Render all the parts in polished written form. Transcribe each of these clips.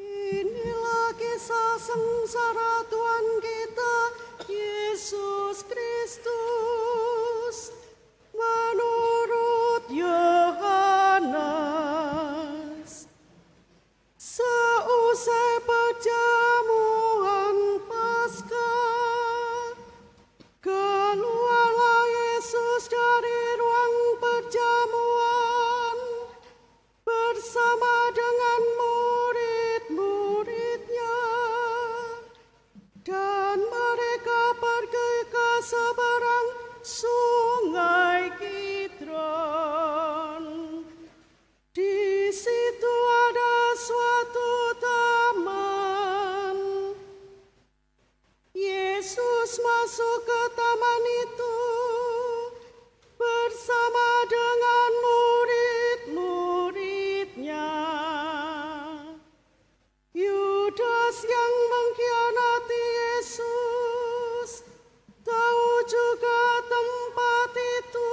Inilah kisah sengsara Tuhan kita, Yesus Kristus, menurut Yohanes. Seusai perjamuan Paskah, keluarlah Yesus dari ruang perjamuan bersama dengan murid-muridnya, dan mereka pergi ke seberang sungai Kidron. Di situ ada suatu taman. Yesus masuk ke taman itu bersama dengan murid-muridnya. Yudas yang mengkhianati Yesus tahu juga tempat itu,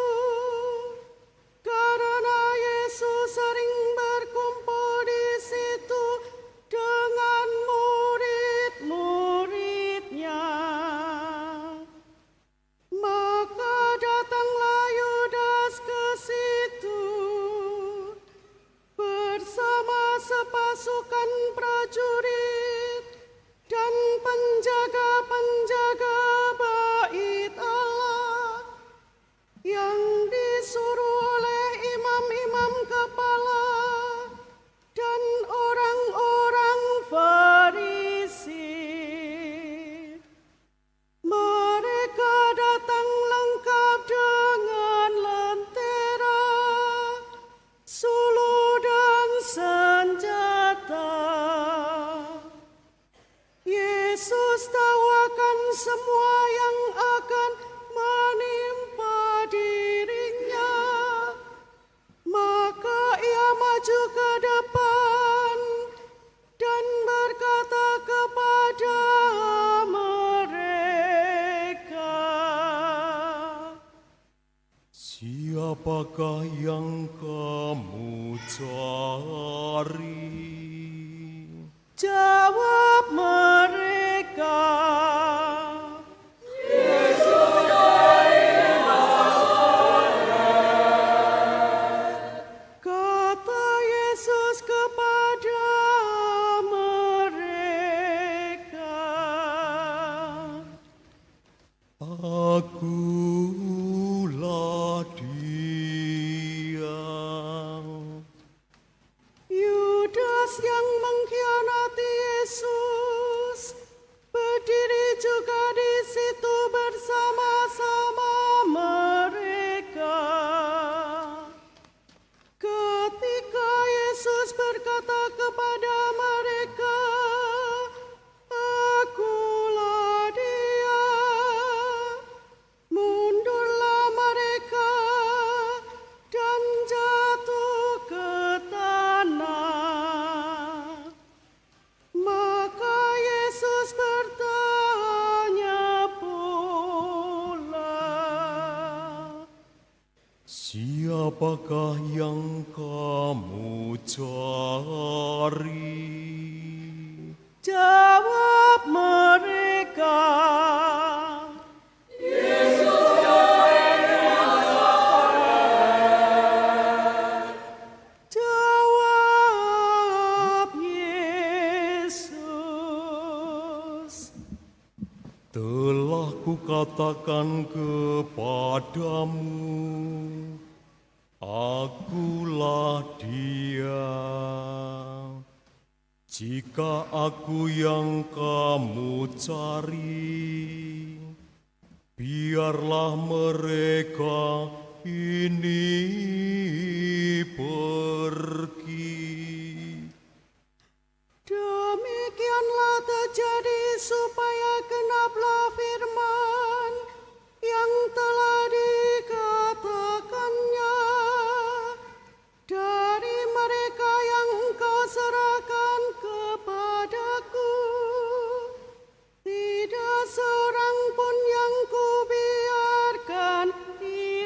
karena Yesus sering berkumpul di situ dengan murid-muridnya. Maka datanglah Yudas ke situ bersama sepasukan prajurit dan penjaga-penjaga bait Allah yang disuruh oleh imam-imam kepala dan orang-orang Farisi. Mereka datang lengkap dengan lentera, suluh dan senjata. Yesus tahu akan semua yang akan menimpa dirinya, maka ia maju ke depan dan berkata kepada mereka, "Siapakah yang kamu cari?" Jawab mereka, kata Yesus kepada mereka, Akulah dia. Yudas yang mengkhianati Yesus berdiri juga di situ bersama-sama mereka. Ketika Yesus berkata kepada mereka, "Akulah dia," mundurlah mereka dan jatuh ke tanah. Maka Yesus bertanya pula, Siapakah yang kamu cari? jawab mereka, jawab Yesus, Telah kukatakan kepadamu, akulah dia. Jika aku yang kamu cari, biarlah mereka ini pergi. Demikianlah terjadi supaya genaplah firman yang telah dikatakannya, dari mereka yang engkau serahkan kepadaku, tidak seorang pun yang kubiarkan hidup.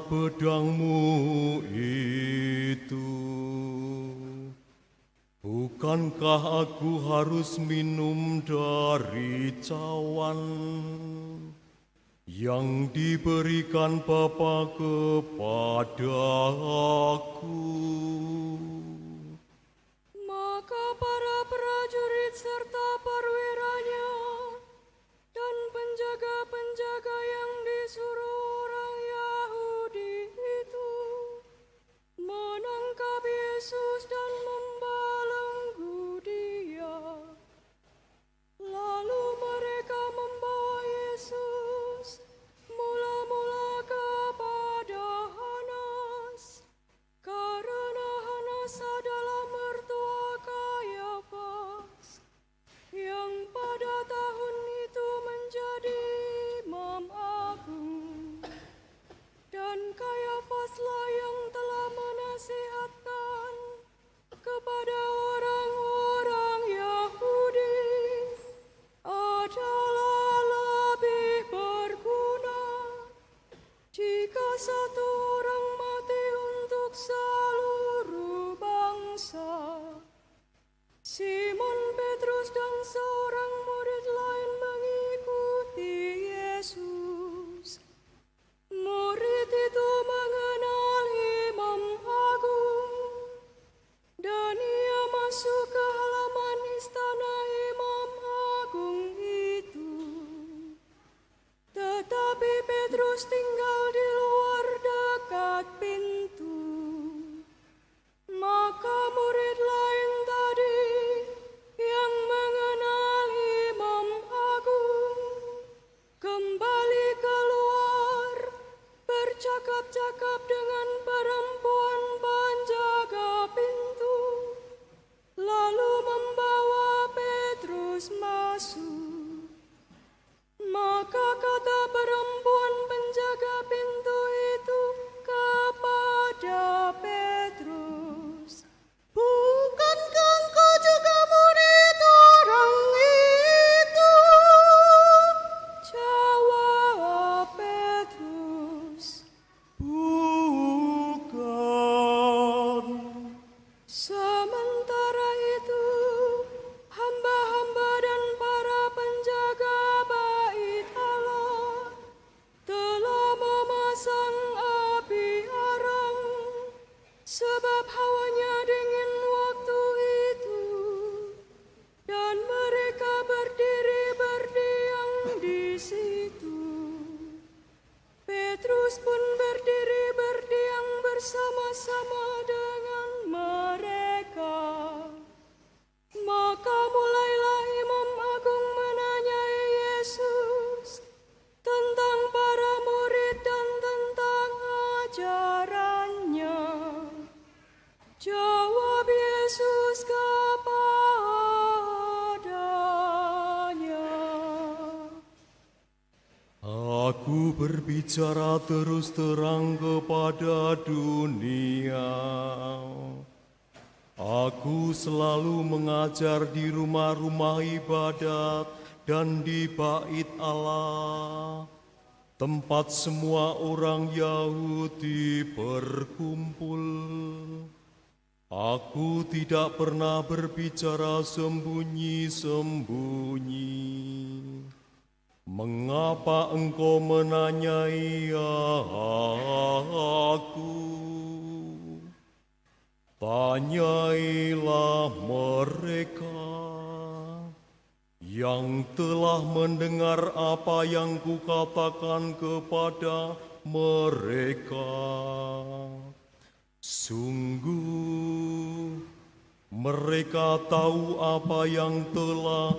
pedangmu itu. Bukankah aku harus minum dari cawan yang diberikan Bapa kepada aku? Maka para prajurit serta perwiranya dan penjaga-penjaga yang disuruh orang Yahudi itu menangkap Yesus dan membelenggu Dia. Lalu mereka membawa Yesus mula-mula kepada Hanas, karena Hanas adalah mertua Kayafas, yang pada tahun itu menjadi imam agung. Dan Kayafaslah yang telah menasihatkan kepada orang-orang Yahudi adalah lebih berguna jika satu orang mati untuk seluruh bangsa. Simon Petrus dan seorang murid lain mengikuti Yesus. Murid itu mengenal imam agung, dan ia masuk ke halaman istana imam agung itu. Tetapi Petrus tinggal di luar dekat pintu. Maka murid lain tadi yang mengenal imam agung kembali keluar, bercakap-cakap dengan perempuan penjaga pintu, lalu membawa Petrus masuk. Maka kata perempuan penjaga pintu itu kepada Petrus, Bukankah engkau juga murid orang itu? jawab Petrus, Bukan. sementara itu hamba-hamba dan para penjaga bait Allah telah memasang api arang, sebab hawanya dingin waktu itu, dan mereka berdiri berdiam di situ. Petrus pun berdiri berdiam bersama-sama dengan mereka. Maka mulailah imam agung menanyai Yesus tentang para murid dan tentang ajarannya. Jawab Yesus kepadanya, Aku berbicara terus terang kepada dunia. Aku selalu mengajar di rumah-rumah ibadat dan di bait Allah, tempat semua orang Yahudi berkumpul. Aku tidak pernah berbicara sembunyi-sembunyi. Mengapa engkau menanyai aku? Tanyailah mereka yang telah mendengar apa yang kukatakan kepada mereka. Sungguh, mereka tahu apa yang telah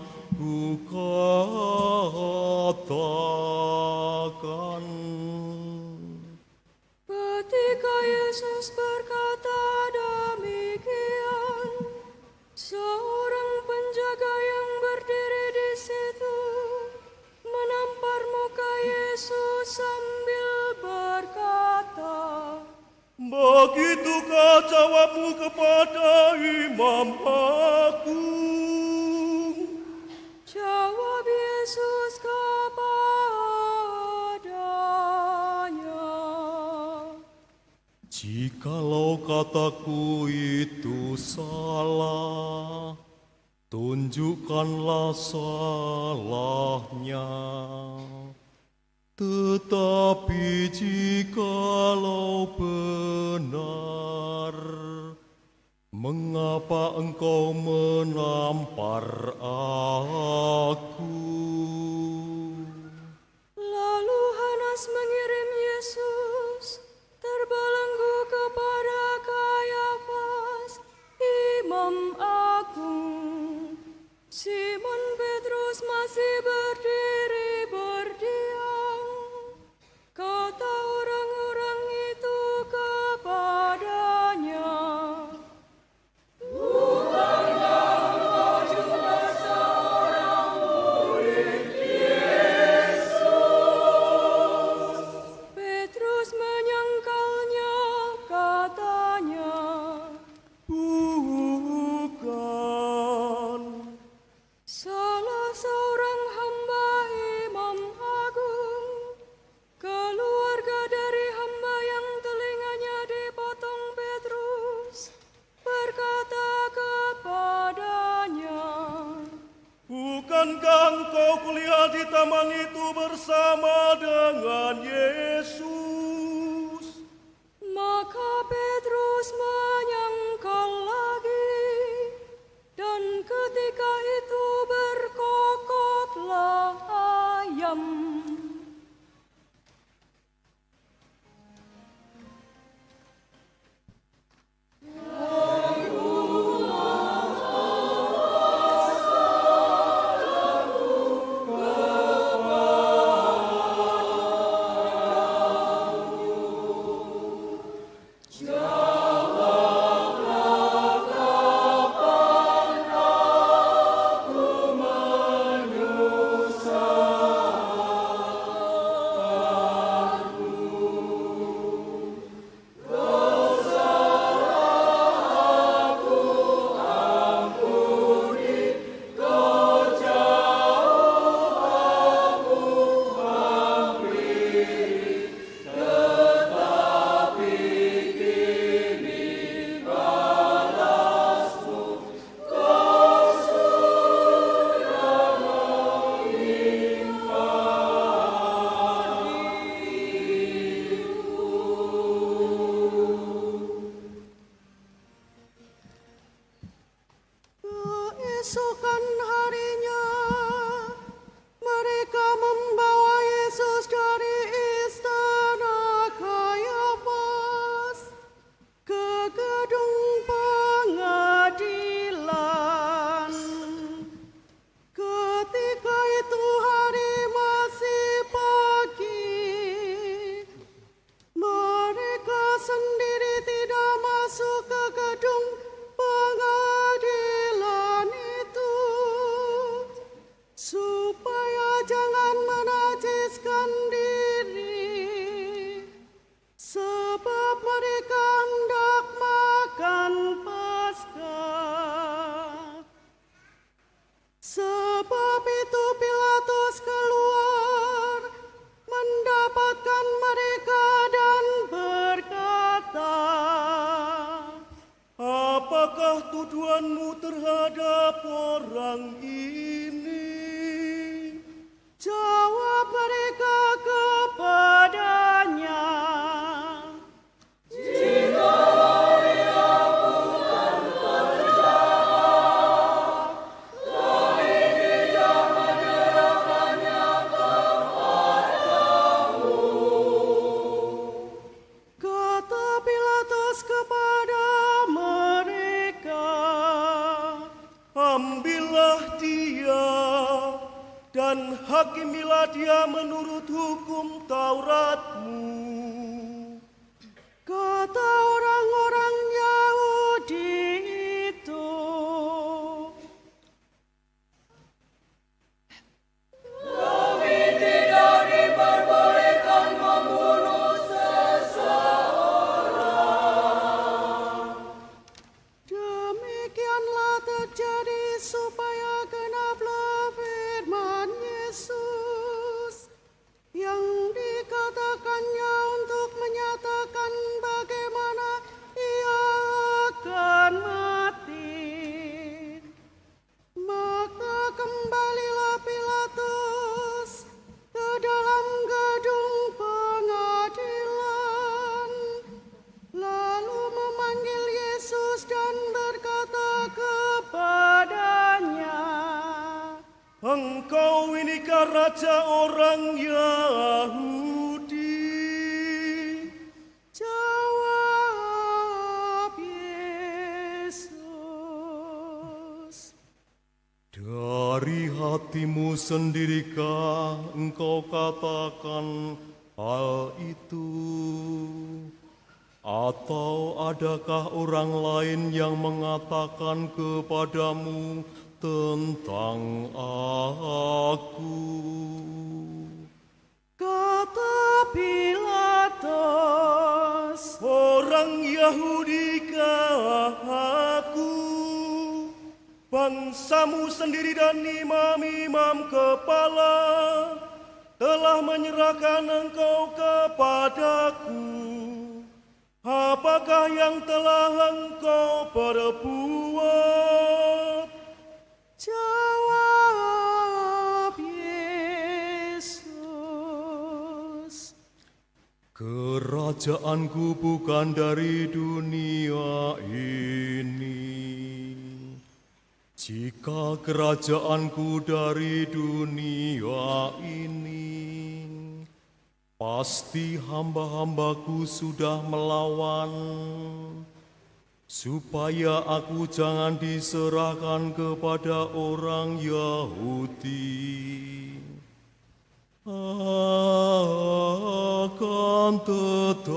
kukatakan. ketika Yesus berkata demikian, seorang penjaga yang berdiri di situ menampar muka Yesus sambil berkata, Begitukah jawabmu kepada imam agung? jawab Yesus kepadanya, Jikalau kataku itu salah, tunjukkanlah salahnya. Tetapi jikalau benar, mengapa engkau menampar aku? Lalu Hanas mengirim Yesus terbelenggu kepada Kayafas, Imam Agung. Simon Petrus masih berdiri berdiam. Kata orang-orang itu kepadanya, "Bukankah engkau juga seorang murid Yesus?" Petrus menyangkalnya, katanya, Bukan. salah seorang hamba Imam Agung, keluarga dari hamba yang telinganya dipotong. Petrus berkata kepadanya, Bukankah engkau kuliah di taman itu bersama dengan Yesus? maka Petrus menyangkal lagi, dan ketika itu berkokoklah ayam. Keesokan harinya, mereka membawa Yesus dari istana Kayafas ke gedung pengadilan. Ketika itu hari masih pagi, mereka sendiri tidak masuk ke gedung pengadilan itu, supaya jangan menajiskan diri, sebab mereka hendak makan Paskah. Sebab itu Pilatus keluar mendapatkan mereka dan berkata, Apakah tuduhanmu terhadap orang ini? jawab mereka kepadanya, kata Pilatus kepada mereka, Ambillah dia dan hakimilah dia menurut hukum Tauratmu. kata orang-orang Yahudi itu. Demikianlah terjadi supaya genaplah firman Yesus yang Engkau inikah raja orang Yahudi? Jawab Yesus. Dari hatimu sendirikah engkau katakan hal itu? Atau adakah orang lain yang mengatakan kepadamu tentang aku? Kata Pilatus, Orang Yahudikah aku? Bangsamu sendiri dan imam-imam kepala telah menyerahkan engkau kepadaku. Apakah yang telah engkau perbuat? jawab Yesus. Kerajaanku bukan dari dunia ini. Jika kerajaanku dari dunia ini, pasti hamba-hambaku sudah melawan, supaya aku jangan diserahkan kepada orang Yahudi. Akan tetapi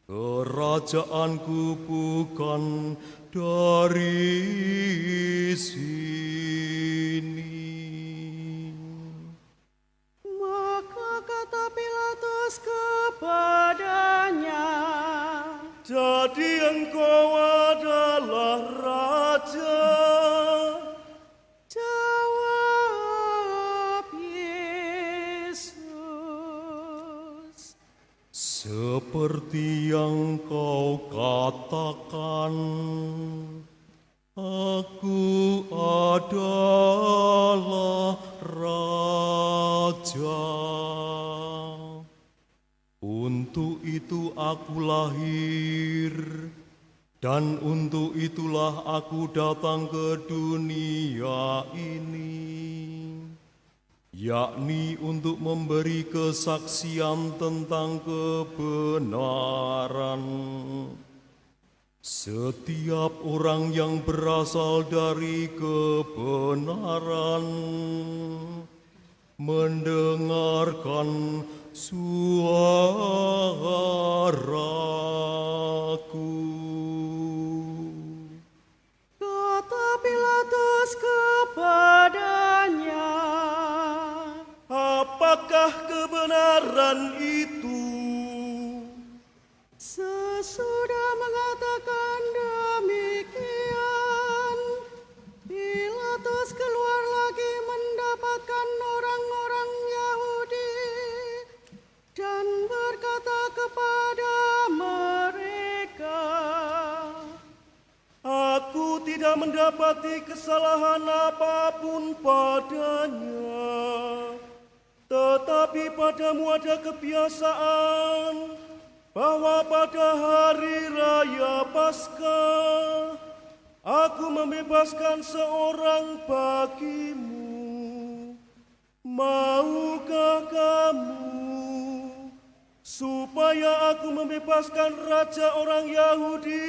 kerajaanku bukan dari sini. Maka kata Pilatus kepadanya, Jadi engkau adalah raja. jawab Yesus. Seperti yang kau katakan, aku adalah raja. Untuk itu aku lahir, dan untuk itulah aku datang ke dunia ini, yakni untuk memberi kesaksian tentang kebenaran. Setiap orang yang berasal dari kebenaran mendengarkan suaraku. Kata Pilatus kepadanya, Apakah kebenaran itu? sesudah mengatakan demikian, Pilatus keluar lagi mendapatkan orang-orang Yahudi dan berkata kepada mereka, Aku tidak mendapati kesalahan apapun padanya. Tetapi padamu ada kebiasaan bahwa pada hari raya Paskah aku membebaskan seorang bagimu. Maukah kamu supaya aku membebaskan raja orang Yahudi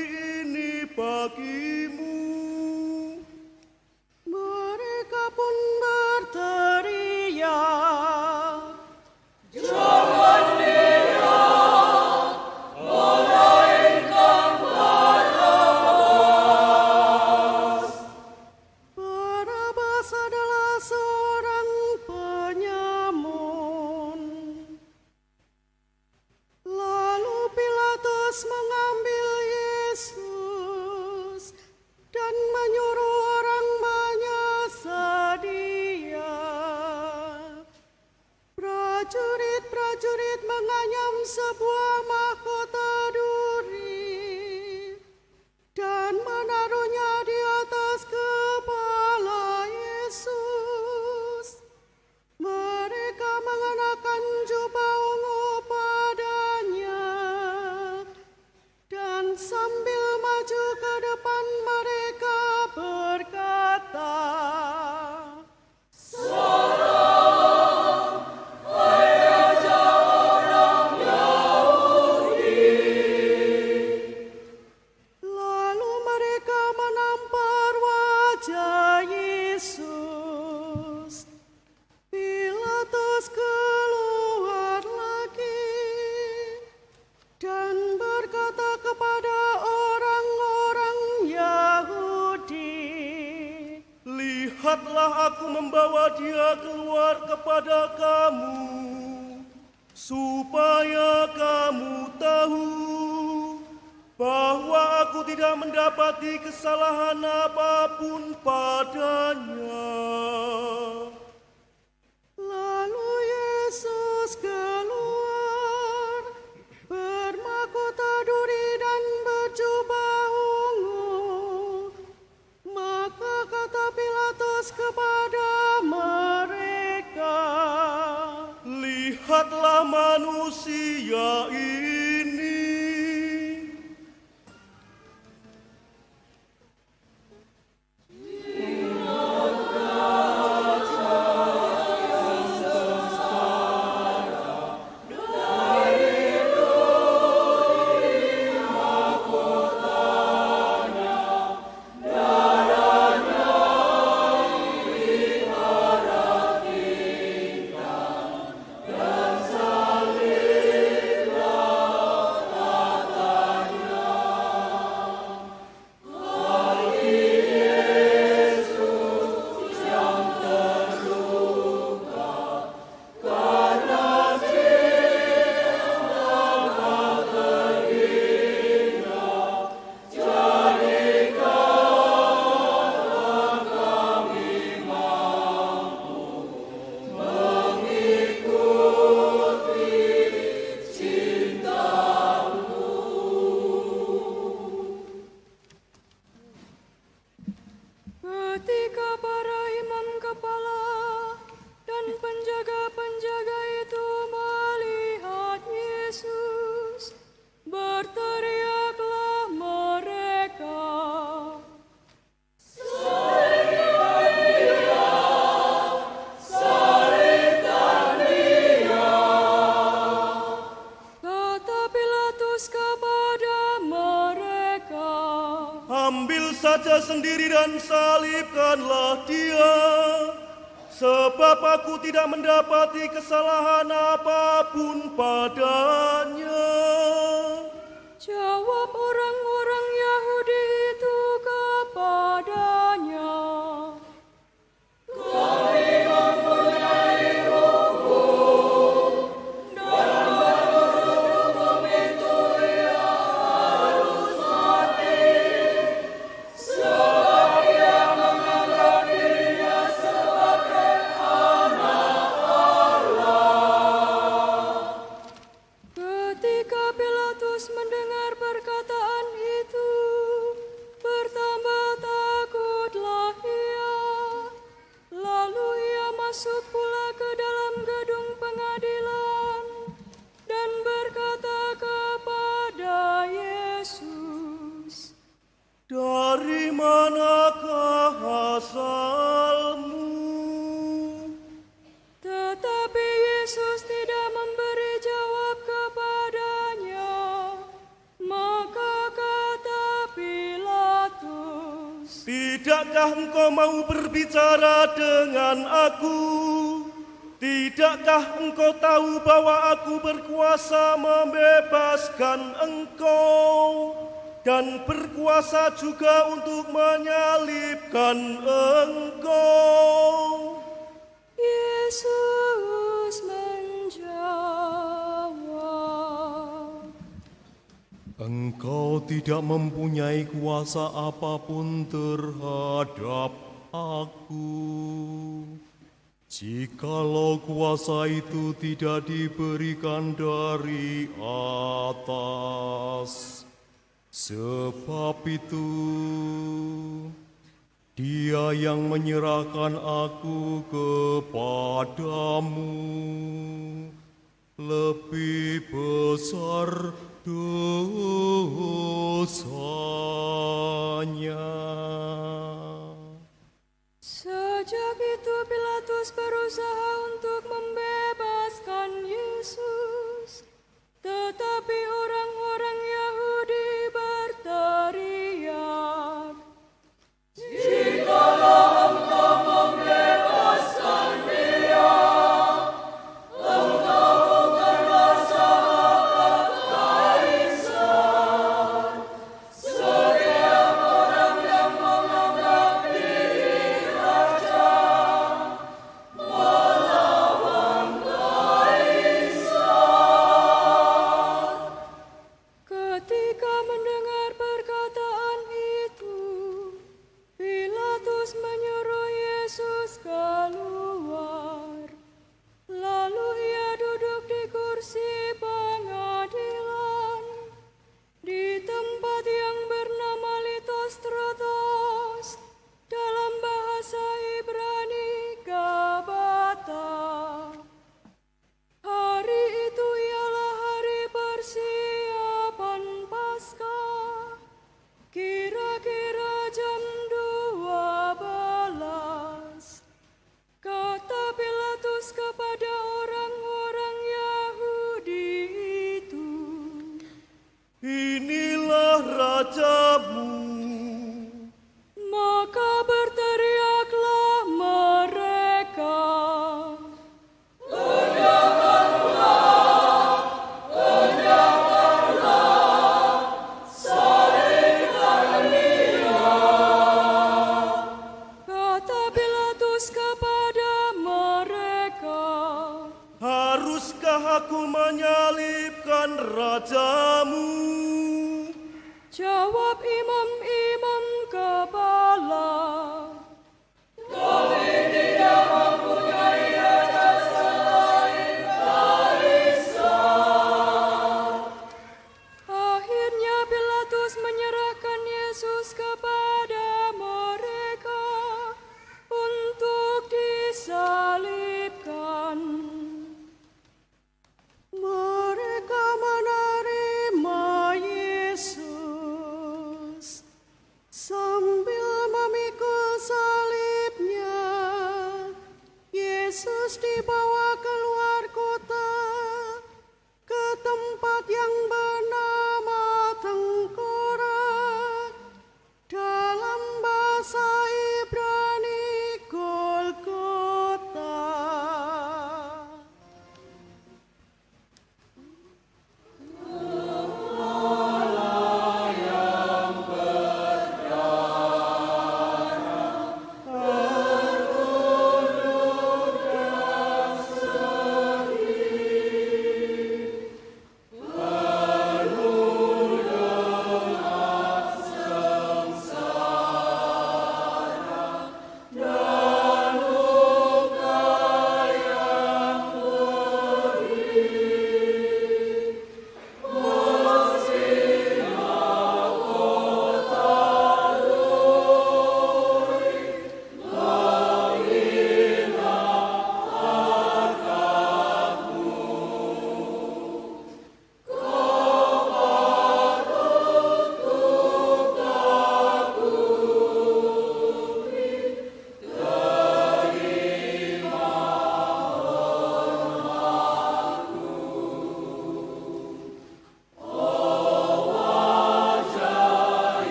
ini bagimu? mereka pun berteriak, Barabas adalah seorang penyamun. Lalu Pilatus mengambil Yesus dan menyuruh orang menyesal dia. Prajurit-prajurit menganyam sebuah mahkota duri dan menaruhnya di atas kepala Yesus. Mereka mengenakan jubah ungu padanya, dan sambil maju ke depan mereka berkata, Inilah aku membawa dia keluar kepada kamu, supaya kamu tahu bahwa aku tidak mendapati kesalahan apapun padanya. Lalu Yesus keluar, bermahkota duri dan berjubah ungu. Maka kata Pilatus kepada mereka, Lihatlah manusia ini. Ketika para imam kepala dan penjaga-penjaga itu melihat Yesus, berteriaklah mereka, kata Pilatus kepada mereka, Ambil saja sendiri dan salibkanlah dia, sebab aku tidak mendapati kesalahan apapun padanya. jawab orang-orang Yahudi itu kepadanya, ketika Pilatus mendengar perkataan itu, bertambah takutlah ia. Lalu ia masuk pula ke dalam gedung pengadilan dan berkata kepada Yesus, Dari manakah asalmu? tetapi Yesus tidak memberi jawab kepadanya. Maka kata Pilatus, Tidakkah engkau mau berbicara dengan aku? Tidakkah engkau tahu bahwa aku berkuasa membebaskan engkau dan berkuasa juga untuk menyalibkan engkau? Yesus menjawab, Engkau tidak mempunyai kuasa apapun terhadap aku. Jikalau kuasa itu tidak diberikan dari atas. Sebab itu, Dia yang menyerahkan aku kepadamu lebih besar dosanya. Sejak itu Pilatus berusaha untuk membebaskan Yesus, tetapi orang-orang Yahudi berteriak, dan rajamu. Jawab imam-imam kepala. Akhirnya Pilatus menyerahkan Yesus kepada mereka untuk disalibkan. Mereka menerima Yesus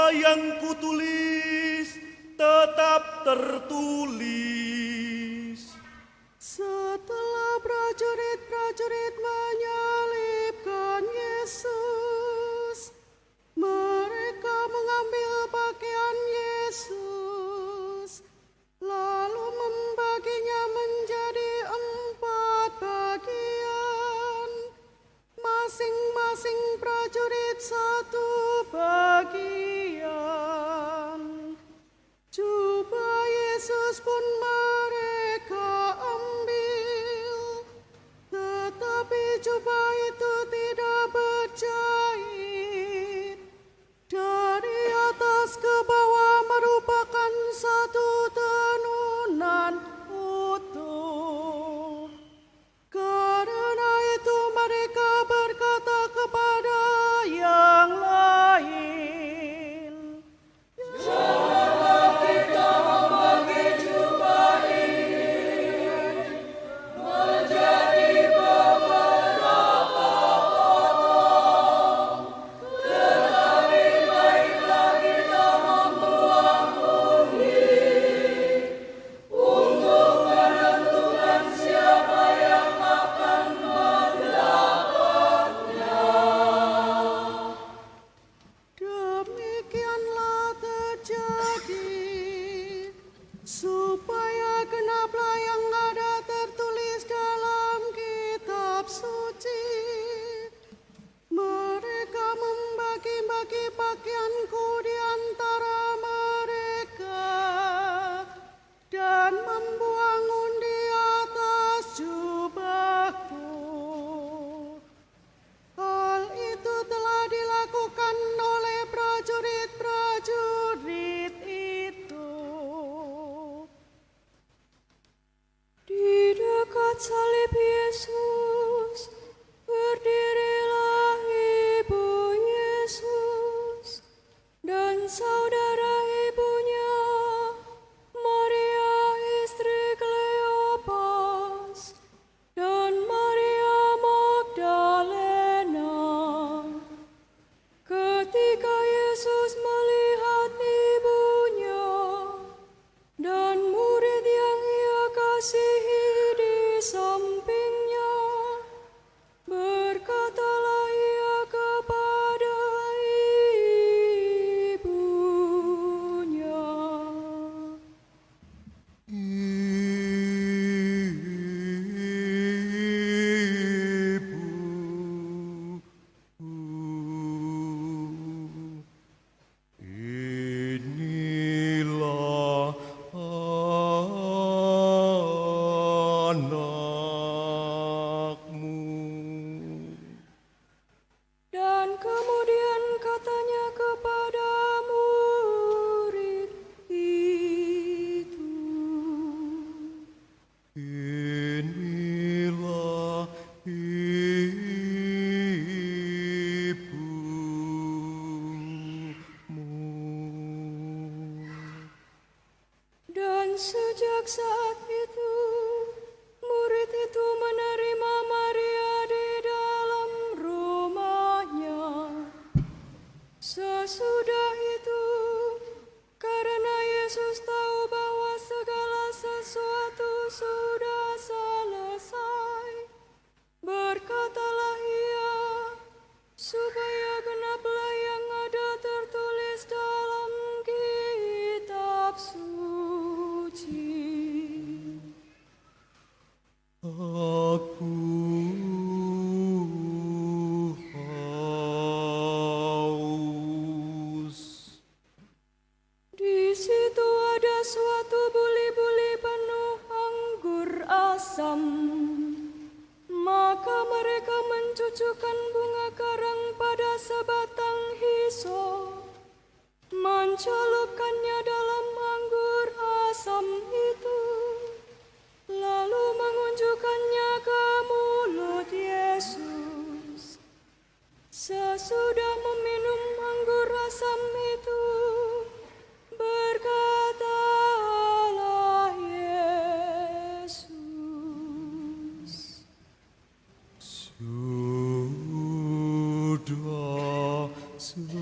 apa yang kutulis tetap tertulis. Setelah prajurit-prajurit menyalibkan Yesus, mereka mengambil pakaian Yesus, lalu membaginya menjadi 4 bagian, masing-masing prajurit 1 bagian. Jubah Yesus pun mereka ambil, tetapi jubah itu tidak berjahit. Dari atas ke bawah merupakan satu tenunan utuh. Karena itu mereka berkata kepada yang lain, demikianlah terjadi, supaya genaplah yang ada tertulis dalam kitab suci. Mereka membagi-bagi pakaianku di antara mereka, dan membuang undi atas jubahku. Hal itu telah dilakukan oleh prajurit-prajurit itu. Di dekat salib Yesus berdirilah ibu Yesus dan saudara ibunya, Maria istri Kleopas dan Maria Magdalena. Ketika Yesus melihat ibunya dan murid yang ia kasihi di sampingnya, berkatalah ia kepada ibunya, Inilah anakmu. dan kemudian katanya kepada murid itu, Inilah ibumu. dan sejak saat itu murid itu menerima Maria di dalam rumahnya. Sesudah itu, karena Yesus tahu bahwa segala sesuatu sudah selesai, berkatalah ia, supaya genaplah yang ada tertulis dalam kitab suci. Aku haus. Di situ ada suatu buli-buli penuh anggur asam. Maka mereka mencucukkan bunga karang pada sebatang hisop, mencelupkannya dalam anggur asam itu, lalu mengunjukkannya ke mulut Yesus. Sesudah meminum anggur asam itu, berkatalah Yesus, Sudah selesai.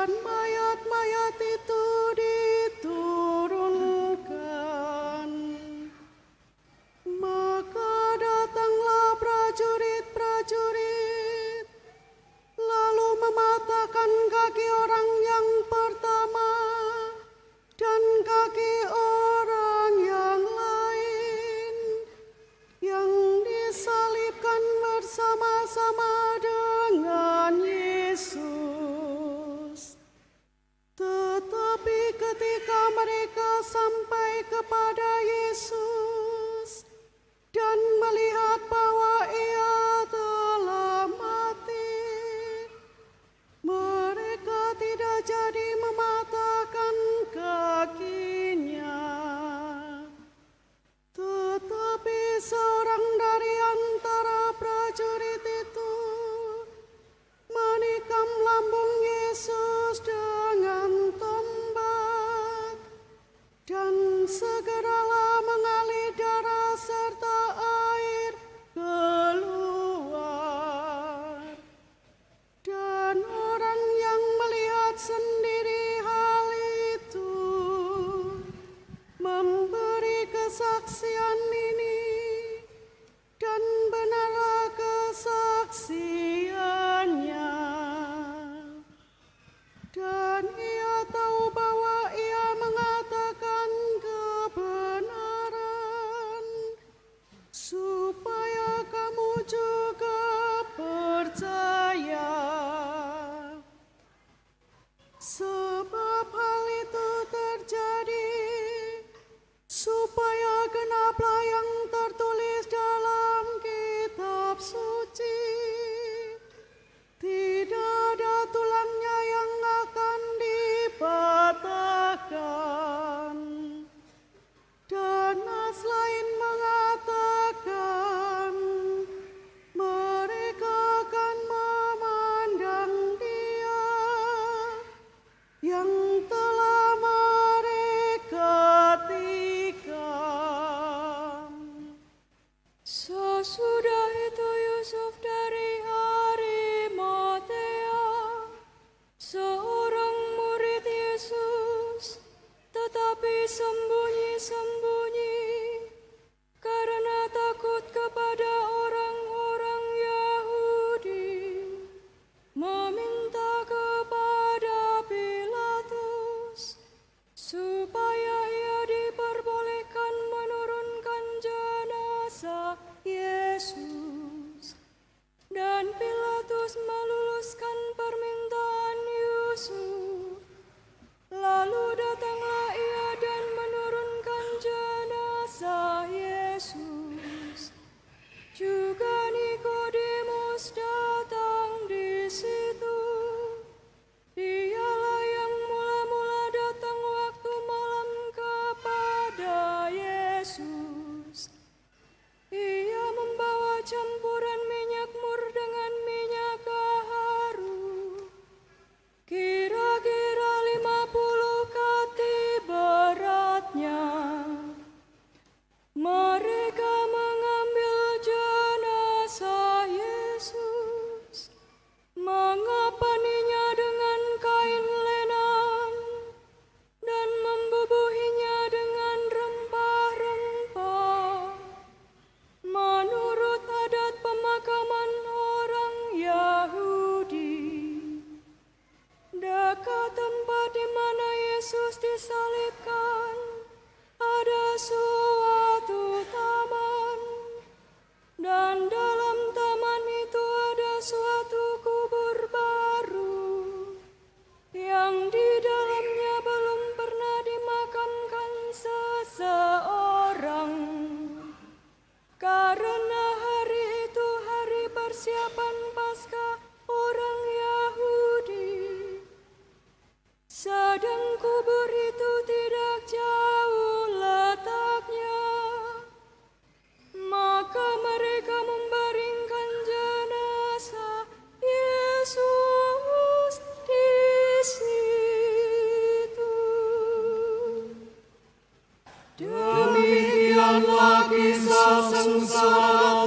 dan mayat-mayat itu diturunkan. Maka datanglah prajurit-prajurit, lalu mematahkan kaki orang yang pertama dan kaki orang yang lain, yang disalibkan bersama-sama dengan Yesus. Tetapi ketika mereka sampai kepada Yesus dan melihat bahwa Ia telah mati, mereka tidak jadi mematahkan kakinya. Tetapi seorang dari antara prajurit itu menikam lambung Yesus dengan tombak, dan segeralah mengalir darah serta air keluar. Dan orang yang melihat sendiri hal itu memberi kesaksian ini, dan benarlah kesaksiannya. Dan ia tahu bahwa ia mengatakan kebenaran, supaya kamu juga percaya. Sebab hal itu terjadi supaya genaplah yang tertulis dalam kitab suci. Tidak ada tulangnya yang akan dipatahkan. Dan nas lain mengatakan, mereka akan memandang Dia yang telah mereka tikam. Sesudah itu Yusuf dari Arimatea, seorang murid Yesus, tetapi sembunyi-sembunyi karena takut kepada orang-orang Yahudi, meminta kepada Pilatus supaya ia diperbolehkan menurunkan jenazah Yesus. Dan Pilatus meluluskan permintaan Yusuf. Lalu datanglah ia dan menurunkan jenazah Yesus. Juga Nikodemus datang di situ. Dialah yang mula-mula datang waktu malam kepada Yesus. Ia membawa campuran minyak mur dengan minyak haru, kira-kira 50 kati beratnya. Mereka mengambil jenazah Yesus, mengapaninya dengan kain lenan, dan membubuhinya dengan rempah-rempah, menurut adat pemakaman orang Yahudi. Dekat tempat di mana Yesus disalibkan ada suatu taman, dan dalam taman itu ada suatu kubur baru yang di dalamnya belum pernah dimakamkan seseorang. Karena hari itu hari persiapan Paskah orang Yahudi, sedang kubur itu tidak jauh letaknya. Maka mereka membaringkan jenazah Yesus di situ. Demikianlah kisah sengsara